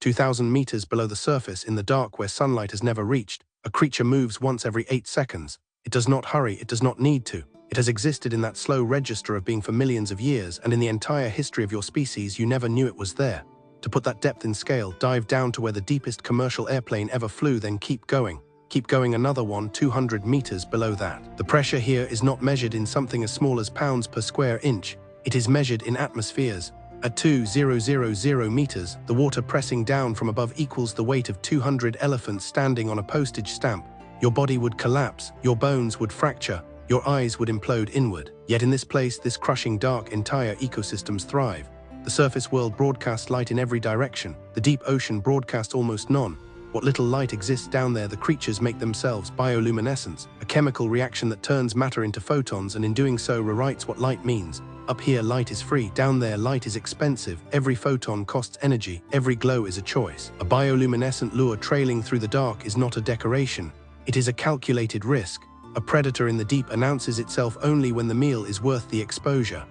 2,000 meters below the surface in the dark where sunlight has never reached, a creature moves once every 8 seconds. It does not hurry, it does not need to. It has existed in that slow register of being for millions of years, and in the entire history of your species you never knew it was there. To put that depth in scale, dive down to where the deepest commercial airplane ever flew, then keep going. Keep going another 200 meters below that. The pressure here is not measured in something as small as pounds per square inch. It is measured in atmospheres. At 2,000 meters, the water pressing down from above equals the weight of 200 elephants standing on a postage stamp. Your body would collapse, your bones would fracture, your eyes would implode inward. Yet in this place, this crushing dark, entire ecosystems thrive. The surface world broadcasts light in every direction. The deep ocean broadcasts almost none. What little light exists down there, the creatures make themselves bioluminescence, a chemical reaction that turns matter into photons and in doing so rewrites what light means. Up here, light is free. Down there, light is expensive. Every photon costs energy. Every glow is a choice. A bioluminescent lure trailing through the dark is not a decoration. It is a calculated risk. A predator in the deep announces itself only when the meal is worth the exposure.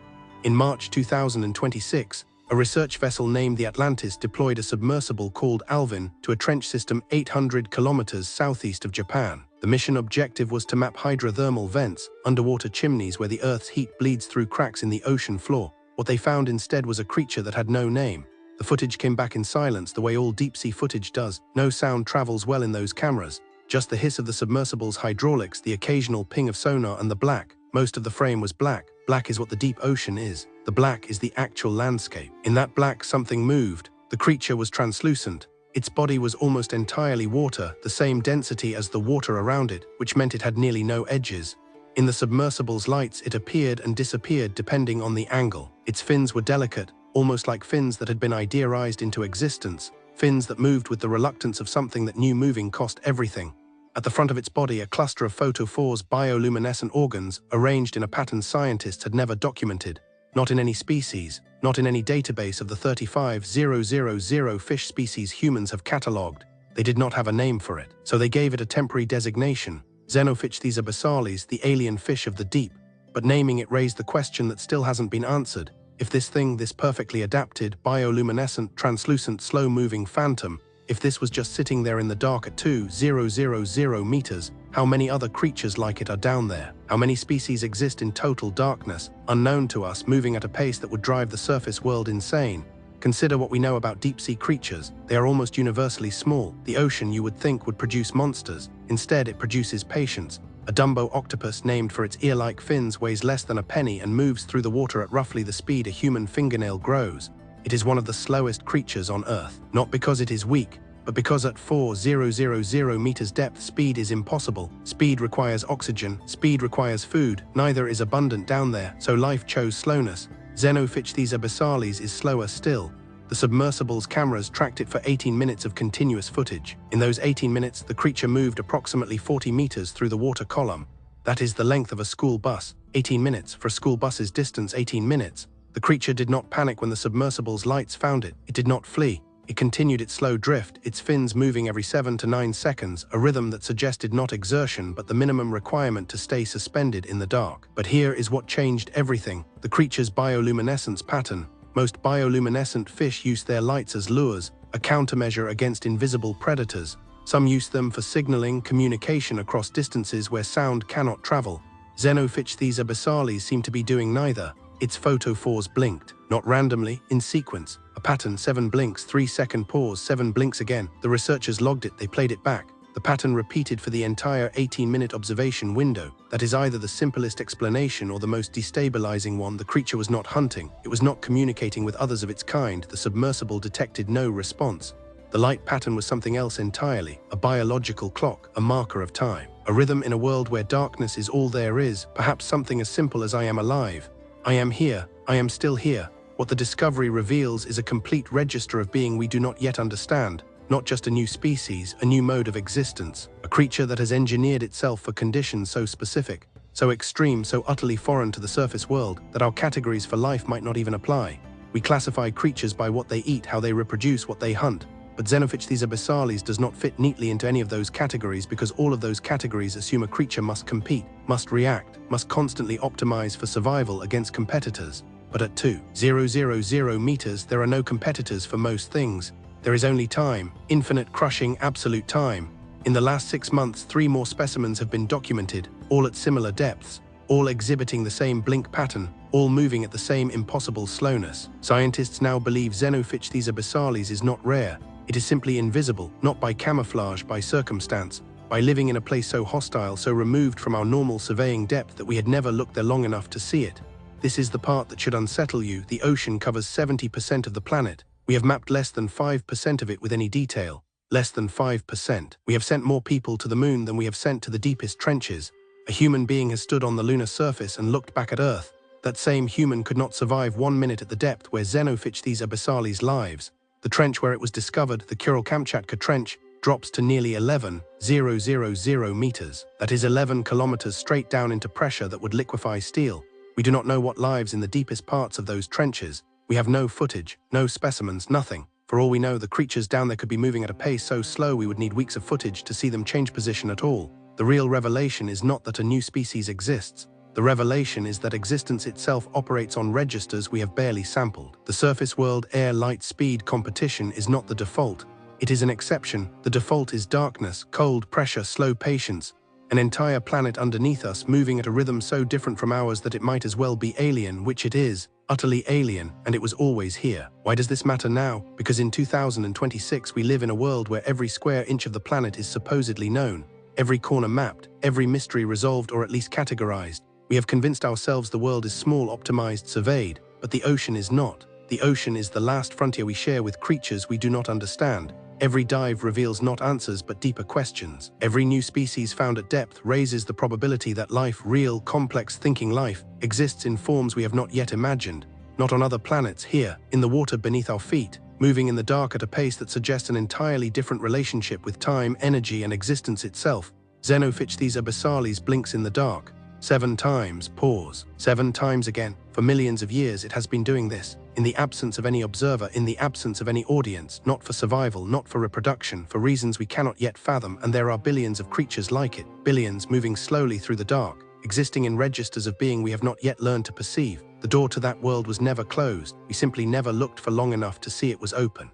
In March 2026, a research vessel named the Atlantis deployed a submersible called Alvin to a trench system 800 kilometers southeast of Japan. The mission objective was to map hydrothermal vents, underwater chimneys where the Earth's heat bleeds through cracks in the ocean floor. What they found instead was a creature that had no name. The footage came back in silence, the way all deep-sea footage does. No sound travels well in those cameras. Just the hiss of the submersible's hydraulics, the occasional ping of sonar, and the black. Most of the frame was black. Black is what the deep ocean is. The black is the actual landscape. In that black, something moved. The creature was translucent. Its body was almost entirely water, the same density as the water around it, which meant it had nearly no edges. In the submersible's lights, it appeared and disappeared depending on the angle. Its fins were delicate, almost like fins that had been idealized into existence, fins that moved with the reluctance of something that knew moving cost everything. At the front of its body, a cluster of photophores, bioluminescent organs, arranged in a pattern scientists had never documented. Not in any species, not in any database of the 35,000 fish species humans have catalogued. They did not have a name for it, so they gave it a temporary designation, Xenophytes abyssalis, the alien fish of the deep. But naming it raised the question that still hasn't been answered. If this thing, this perfectly adapted, bioluminescent, translucent, slow-moving phantom, if this was just sitting there in the dark at 2,000 meters, how many other creatures like it are down there? How many species exist in total darkness, unknown to us, moving at a pace that would drive the surface world insane? Consider what we know about deep-sea creatures. They are almost universally small. The ocean, you would think, would produce monsters. Instead, it produces patience. A Dumbo octopus named for its ear-like fins weighs less than a penny and moves through the water at roughly the speed a human fingernail grows. It is one of the slowest creatures on Earth, not because it is weak, but because at 4,000 meters depth speed is impossible. Speed requires oxygen, speed requires food, neither is abundant down there, so life chose slowness. Xenophytes abyssalis is slower still. The submersible's cameras tracked it for 18 minutes of continuous footage. In those 18 minutes, the creature moved approximately 40 meters through the water column. That is the length of a school bus. 18 minutes, for a school bus's distance, 18 minutes. The creature did not panic when the submersible's lights found it. It did not flee. It continued its slow drift, its fins moving every 7 to 9 seconds, a rhythm that suggested not exertion but the minimum requirement to stay suspended in the dark. But here is what changed everything: the creature's bioluminescence pattern. Most bioluminescent fish use their lights as lures, a countermeasure against invisible predators. Some use them for signaling, communication across distances where sound cannot travel. Xenophytes abyssalis seem to be doing neither. Its photophores blinked, not randomly, in sequence. A pattern: 7 blinks, 3-second pause, 7 blinks again. The researchers logged it, they played it back. The pattern repeated for the entire 18-minute observation window. That is either the simplest explanation or the most destabilizing one. The creature was not hunting. It was not communicating with others of its kind. The submersible detected no response. The light pattern was something else entirely, a biological clock, a marker of time. A rhythm in a world where darkness is all there is, perhaps something as simple as I am alive. I am here, I am still here. What the discovery reveals is a complete register of being we do not yet understand, not just a new species, a new mode of existence, a creature that has engineered itself for conditions so specific, so extreme, so utterly foreign to the surface world, that our categories for life might not even apply. We classify creatures by what they eat, how they reproduce, what they hunt. But Xenophytes abyssalis does not fit neatly into any of those categories because all of those categories assume a creature must compete, must react, must constantly optimize for survival against competitors. But at 2,000 meters, there are no competitors for most things. There is only time, infinite, crushing, absolute time. In the last 6 months, 3 more specimens have been documented, all at similar depths, all exhibiting the same blink pattern, all moving at the same impossible slowness. Scientists now believe Xenophytes abyssalis is not rare. It is simply invisible, not by camouflage, by circumstance, by living in a place so hostile, so removed from our normal surveying depth that we had never looked there long enough to see it. This is the part that should unsettle you. The ocean covers 70% of the planet. We have mapped less than 5% of it with any detail. Less than 5%. We have sent more people to the moon than we have sent to the deepest trenches. A human being has stood on the lunar surface and looked back at Earth. That same human could not survive 1 minute at the depth where Xenophytes abyssalis lives. The trench where it was discovered, the Kuril-Kamchatka Trench, drops to nearly 11,000 meters. That is 11 kilometers straight down into pressure that would liquefy steel. We do not know what lives in the deepest parts of those trenches. We have no footage, no specimens, nothing. For all we know, the creatures down there could be moving at a pace so slow we would need weeks of footage to see them change position at all. The real revelation is not that a new species exists. The revelation is that existence itself operates on registers we have barely sampled. The surface world air light speed competition is not the default. It is an exception. The default is darkness, cold, pressure, slow patience. An entire planet underneath us moving at a rhythm so different from ours that it might as well be alien, which it is. Utterly alien, and it was always here. Why does this matter now? Because in 2026 we live in a world where every square inch of the planet is supposedly known, every corner mapped, every mystery resolved or at least categorized. We have convinced ourselves the world is small, optimized, surveyed, but the ocean is not. The ocean is the last frontier we share with creatures we do not understand. Every dive reveals not answers but deeper questions. Every new species found at depth raises the probability that life, real, complex thinking life, exists in forms we have not yet imagined. Not on other planets, here, in the water beneath our feet, moving in the dark at a pace that suggests an entirely different relationship with time, energy, and existence itself. Xenophytes abyssalis blinks in the dark. 7 times, pause. 7 times again. For millions of years it has been doing this, in the absence of any observer, in the absence of any audience, not for survival, not for reproduction, for reasons we cannot yet fathom, and there are billions of creatures like it, billions moving slowly through the dark, existing in registers of being we have not yet learned to perceive. The door to that world was never closed, we simply never looked for long enough to see it was open.